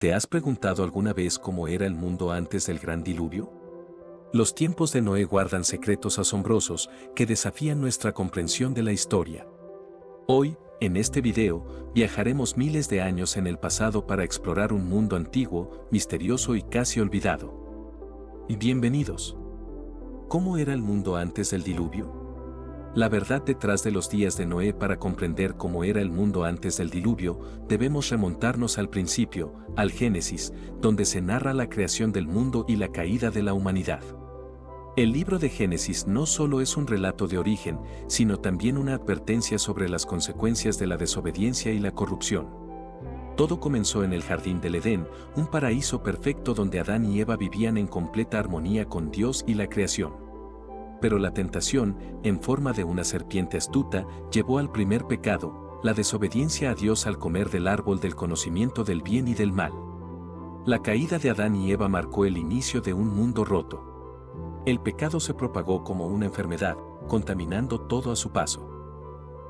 ¿Te has preguntado alguna vez cómo era el mundo antes del gran diluvio? Los tiempos de Noé guardan secretos asombrosos que desafían nuestra comprensión de la historia. Hoy, en este video, viajaremos miles de años en el pasado para explorar un mundo antiguo, misterioso y casi olvidado. Y bienvenidos. ¿Cómo era el mundo antes del diluvio? La verdad detrás de los días de Noé. Para comprender cómo era el mundo antes del diluvio, debemos remontarnos al principio, al Génesis, donde se narra la creación del mundo y la caída de la humanidad. El libro de Génesis no solo es un relato de origen, sino también una advertencia sobre las consecuencias de la desobediencia y la corrupción. Todo comenzó en el jardín del Edén, un paraíso perfecto donde Adán y Eva vivían en completa armonía con Dios y la creación. Pero la tentación, en forma de una serpiente astuta, llevó al primer pecado, la desobediencia a Dios al comer del árbol del conocimiento del bien y del mal. La caída de Adán y Eva marcó el inicio de un mundo roto. El pecado se propagó como una enfermedad, contaminando todo a su paso.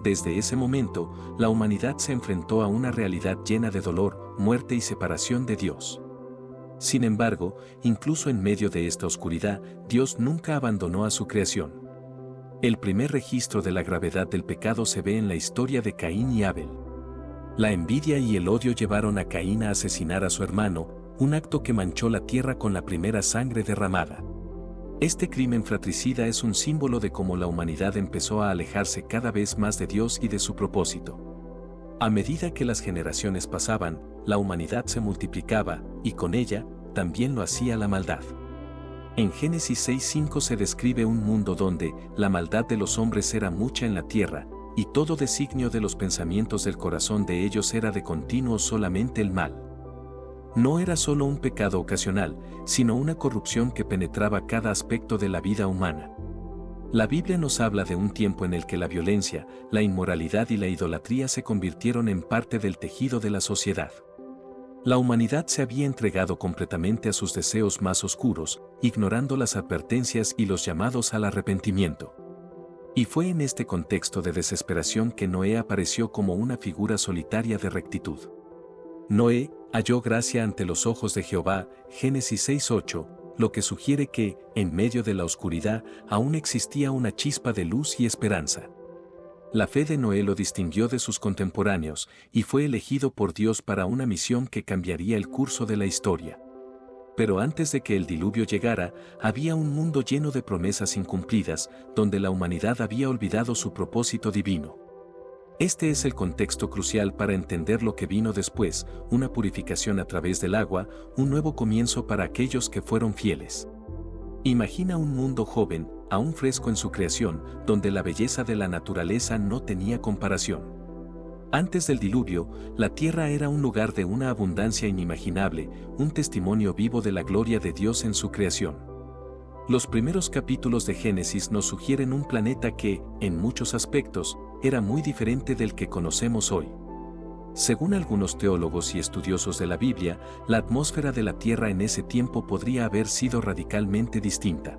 Desde ese momento, la humanidad se enfrentó a una realidad llena de dolor, muerte y separación de Dios. Sin embargo, incluso en medio de esta oscuridad, Dios nunca abandonó a su creación. El primer registro de la gravedad del pecado se ve en la historia de Caín y Abel. La envidia y el odio llevaron a Caín a asesinar a su hermano, un acto que manchó la tierra con la primera sangre derramada. Este crimen fratricida es un símbolo de cómo la humanidad empezó a alejarse cada vez más de Dios y de su propósito. A medida que las generaciones pasaban, la humanidad se multiplicaba, y con ella, también lo hacía la maldad. En Génesis 6:5 se describe un mundo donde la maldad de los hombres era mucha en la tierra, y todo designio de los pensamientos del corazón de ellos era de continuo solamente el mal. No era solo un pecado ocasional, sino una corrupción que penetraba cada aspecto de la vida humana. La Biblia nos habla de un tiempo en el que la violencia, la inmoralidad y la idolatría se convirtieron en parte del tejido de la sociedad. La humanidad se había entregado completamente a sus deseos más oscuros, ignorando las advertencias y los llamados al arrepentimiento. Y fue en este contexto de desesperación que Noé apareció como una figura solitaria de rectitud. Noé halló gracia ante los ojos de Jehová, Génesis 6:8, lo que sugiere que, en medio de la oscuridad, aún existía una chispa de luz y esperanza. La fe de Noé lo distinguió de sus contemporáneos, y fue elegido por Dios para una misión que cambiaría el curso de la historia. Pero antes de que el diluvio llegara, había un mundo lleno de promesas incumplidas, donde la humanidad había olvidado su propósito divino. Este es el contexto crucial para entender lo que vino después, una purificación a través del agua, un nuevo comienzo para aquellos que fueron fieles. Imagina un mundo joven, aún fresco en su creación, donde la belleza de la naturaleza no tenía comparación. Antes del diluvio, la tierra era un lugar de una abundancia inimaginable, un testimonio vivo de la gloria de Dios en su creación. Los primeros capítulos de Génesis nos sugieren un planeta que, en muchos aspectos, era muy diferente del que conocemos hoy. Según algunos teólogos y estudiosos de la Biblia, la atmósfera de la Tierra en ese tiempo podría haber sido radicalmente distinta.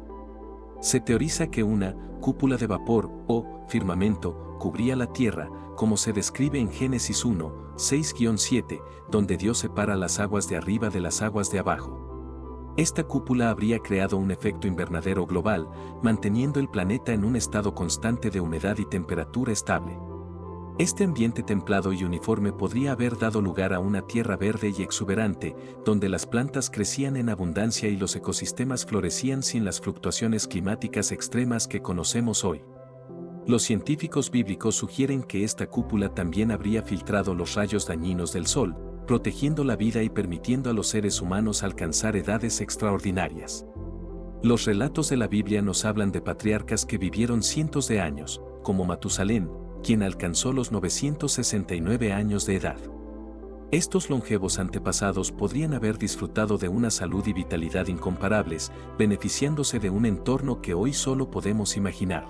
Se teoriza que una cúpula de vapor o firmamento cubría la Tierra, como se describe en Génesis 1, 6-7, donde Dios separa las aguas de arriba de las aguas de abajo. Esta cúpula habría creado un efecto invernadero global, manteniendo el planeta en un estado constante de humedad y temperatura estable. Este ambiente templado y uniforme podría haber dado lugar a una tierra verde y exuberante, donde las plantas crecían en abundancia y los ecosistemas florecían sin las fluctuaciones climáticas extremas que conocemos hoy. Los científicos bíblicos sugieren que esta cúpula también habría filtrado los rayos dañinos del sol, protegiendo la vida y permitiendo a los seres humanos alcanzar edades extraordinarias. Los relatos de la Biblia nos hablan de patriarcas que vivieron cientos de años, como Matusalén, quien alcanzó los 969 años de edad. Estos longevos antepasados podrían haber disfrutado de una salud y vitalidad incomparables, beneficiándose de un entorno que hoy solo podemos imaginar.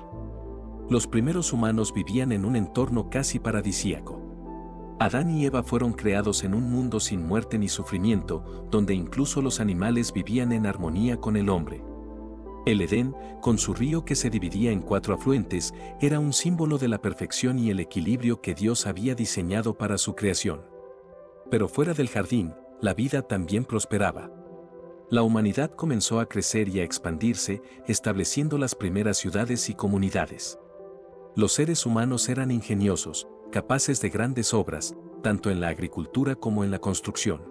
Los primeros humanos vivían en un entorno casi paradisíaco. Adán y Eva fueron creados en un mundo sin muerte ni sufrimiento, donde incluso los animales vivían en armonía con el hombre. El Edén, con su río que se dividía en 4 afluentes, era un símbolo de la perfección y el equilibrio que Dios había diseñado para su creación. Pero fuera del jardín, la vida también prosperaba. La humanidad comenzó a crecer y a expandirse, estableciendo las primeras ciudades y comunidades. Los seres humanos eran ingeniosos, capaces de grandes obras, tanto en la agricultura como en la construcción.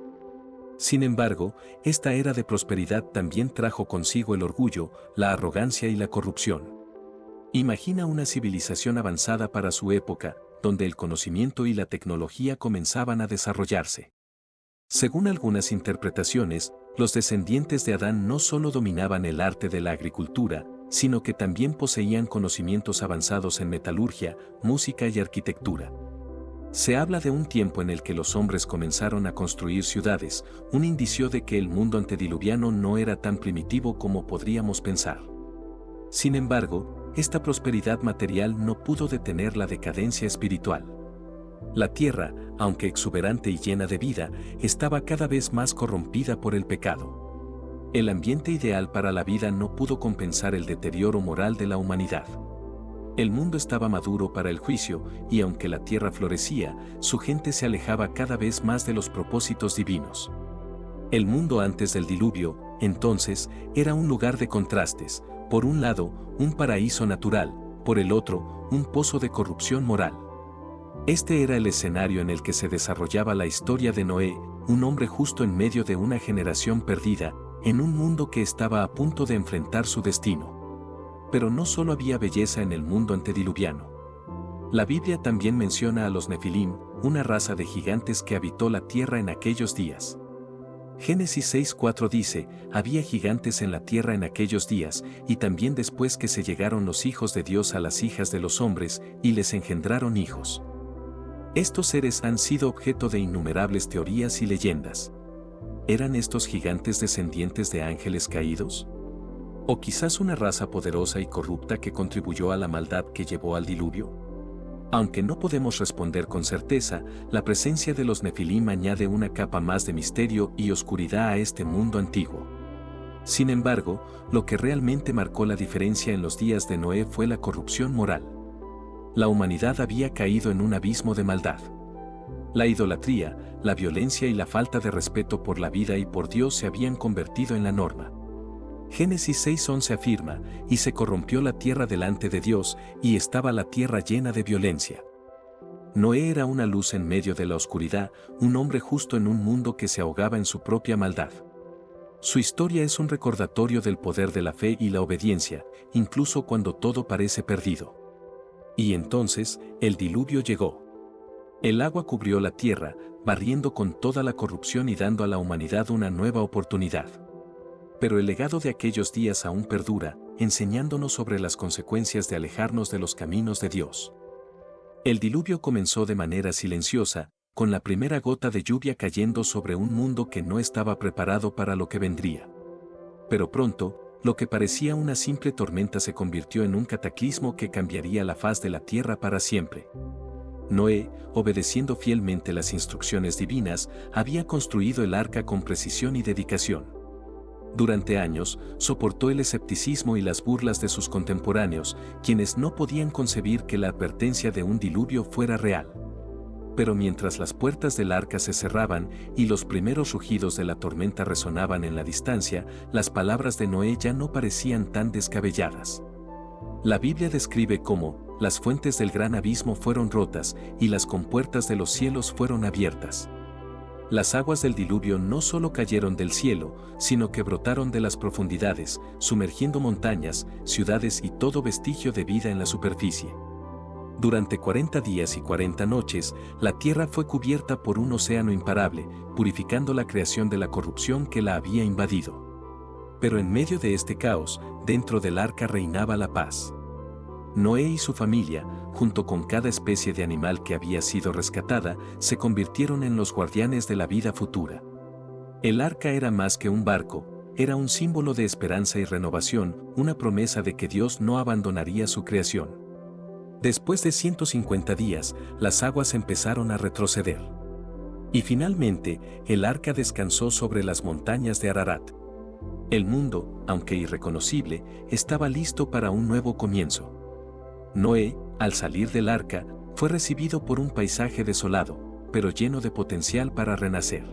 Sin embargo, esta era de prosperidad también trajo consigo el orgullo, la arrogancia y la corrupción. Imagina una civilización avanzada para su época, donde el conocimiento y la tecnología comenzaban a desarrollarse. Según algunas interpretaciones, los descendientes de Adán no solo dominaban el arte de la agricultura, sino que también poseían conocimientos avanzados en metalurgia, música y arquitectura. Se habla de un tiempo en el que los hombres comenzaron a construir ciudades, un indicio de que el mundo antediluviano no era tan primitivo como podríamos pensar. Sin embargo, esta prosperidad material no pudo detener la decadencia espiritual. La tierra, aunque exuberante y llena de vida, estaba cada vez más corrompida por el pecado. El ambiente ideal para la vida no pudo compensar el deterioro moral de la humanidad. El mundo estaba maduro para el juicio, y aunque la tierra florecía, su gente se alejaba cada vez más de los propósitos divinos. El mundo antes del diluvio, entonces, era un lugar de contrastes, por un lado, un paraíso natural, por el otro, un pozo de corrupción moral. Este era el escenario en el que se desarrollaba la historia de Noé, un hombre justo en medio de una generación perdida, en un mundo que estaba a punto de enfrentar su destino. Pero no solo había belleza en el mundo antediluviano. La Biblia también menciona a los Nefilim, una raza de gigantes que habitó la tierra en aquellos días. Génesis 6:4 dice, había gigantes en la tierra en aquellos días, y también después que se llegaron los hijos de Dios a las hijas de los hombres, y les engendraron hijos. Estos seres han sido objeto de innumerables teorías y leyendas. ¿Eran estos gigantes descendientes de ángeles caídos? ¿O quizás una raza poderosa y corrupta que contribuyó a la maldad que llevó al diluvio? Aunque no podemos responder con certeza, la presencia de los Nefilim añade una capa más de misterio y oscuridad a este mundo antiguo. Sin embargo, lo que realmente marcó la diferencia en los días de Noé fue la corrupción moral. La humanidad había caído en un abismo de maldad. La idolatría, la violencia y la falta de respeto por la vida y por Dios se habían convertido en la norma. Génesis 6:11 afirma, y se corrompió la tierra delante de Dios, y estaba la tierra llena de violencia. Noé era una luz en medio de la oscuridad, un hombre justo en un mundo que se ahogaba en su propia maldad. Su historia es un recordatorio del poder de la fe y la obediencia, incluso cuando todo parece perdido. Y entonces, el diluvio llegó. El agua cubrió la tierra, barriendo con toda la corrupción y dando a la humanidad una nueva oportunidad. Pero el legado de aquellos días aún perdura, enseñándonos sobre las consecuencias de alejarnos de los caminos de Dios. El diluvio comenzó de manera silenciosa, con la primera gota de lluvia cayendo sobre un mundo que no estaba preparado para lo que vendría. Pero pronto, lo que parecía una simple tormenta se convirtió en un cataclismo que cambiaría la faz de la tierra para siempre. Noé, obedeciendo fielmente las instrucciones divinas, había construido el arca con precisión y dedicación. Durante años, soportó el escepticismo y las burlas de sus contemporáneos, quienes no podían concebir que la advertencia de un diluvio fuera real. Pero mientras las puertas del arca se cerraban y los primeros rugidos de la tormenta resonaban en la distancia, las palabras de Noé ya no parecían tan descabelladas. La Biblia describe cómo las fuentes del gran abismo fueron rotas y las compuertas de los cielos fueron abiertas. Las aguas del diluvio no solo cayeron del cielo, sino que brotaron de las profundidades, sumergiendo montañas, ciudades y todo vestigio de vida en la superficie. Durante 40 días y 40 noches, la tierra fue cubierta por un océano imparable, purificando la creación de la corrupción que la había invadido. Pero en medio de este caos, dentro del arca reinaba la paz. Noé y su familia, junto con cada especie de animal que había sido rescatada, se convirtieron en los guardianes de la vida futura. El arca era más que un barco, era un símbolo de esperanza y renovación, una promesa de que Dios no abandonaría su creación. Después de 150 días, las aguas empezaron a retroceder. Y finalmente, el arca descansó sobre las montañas de Ararat. El mundo, aunque irreconocible, estaba listo para un nuevo comienzo. Noé, al salir del arca, fue recibido por un paisaje desolado, pero lleno de potencial para renacer.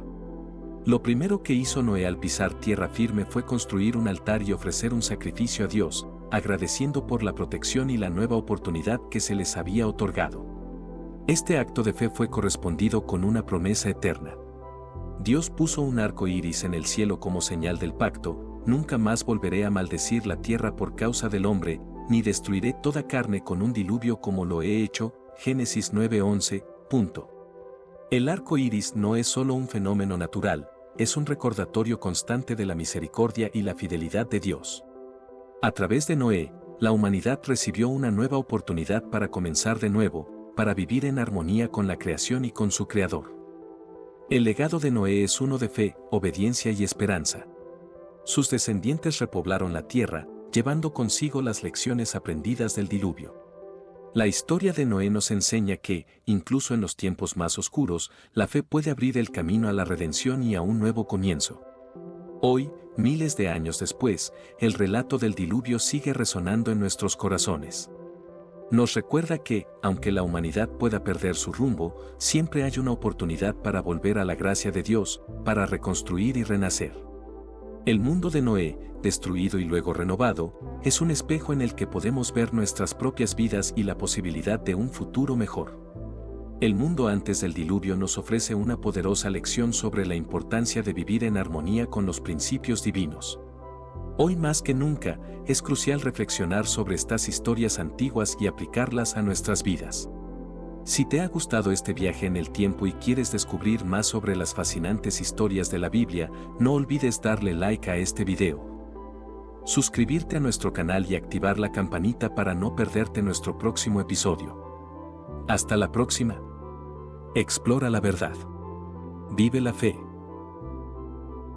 Lo primero que hizo Noé al pisar tierra firme fue construir un altar y ofrecer un sacrificio a Dios, agradeciendo por la protección y la nueva oportunidad que se les había otorgado. Este acto de fe fue correspondido con una promesa eterna. Dios puso un arco iris en el cielo como señal del pacto: nunca más volveré a maldecir la tierra por causa del hombre, ni destruiré toda carne con un diluvio como lo he hecho. Génesis 9:11. El arco iris no es solo un fenómeno natural, es un recordatorio constante de la misericordia y la fidelidad de Dios. A través de Noé, la humanidad recibió una nueva oportunidad para comenzar de nuevo, para vivir en armonía con la creación y con su Creador. El legado de Noé es uno de fe, obediencia y esperanza. Sus descendientes repoblaron la tierra, llevando consigo las lecciones aprendidas del diluvio. La historia de Noé nos enseña que, incluso en los tiempos más oscuros, la fe puede abrir el camino a la redención y a un nuevo comienzo. Hoy, miles de años después, el relato del diluvio sigue resonando en nuestros corazones. Nos recuerda que, aunque la humanidad pueda perder su rumbo, siempre hay una oportunidad para volver a la gracia de Dios, para reconstruir y renacer. El mundo de Noé, destruido y luego renovado, es un espejo en el que podemos ver nuestras propias vidas y la posibilidad de un futuro mejor. El mundo antes del diluvio nos ofrece una poderosa lección sobre la importancia de vivir en armonía con los principios divinos. Hoy más que nunca, es crucial reflexionar sobre estas historias antiguas y aplicarlas a nuestras vidas. Si te ha gustado este viaje en el tiempo y quieres descubrir más sobre las fascinantes historias de la Biblia, no olvides darle like a este video, suscribirte a nuestro canal y activar la campanita para no perderte nuestro próximo episodio. Hasta la próxima. Explora la verdad. Vive la fe.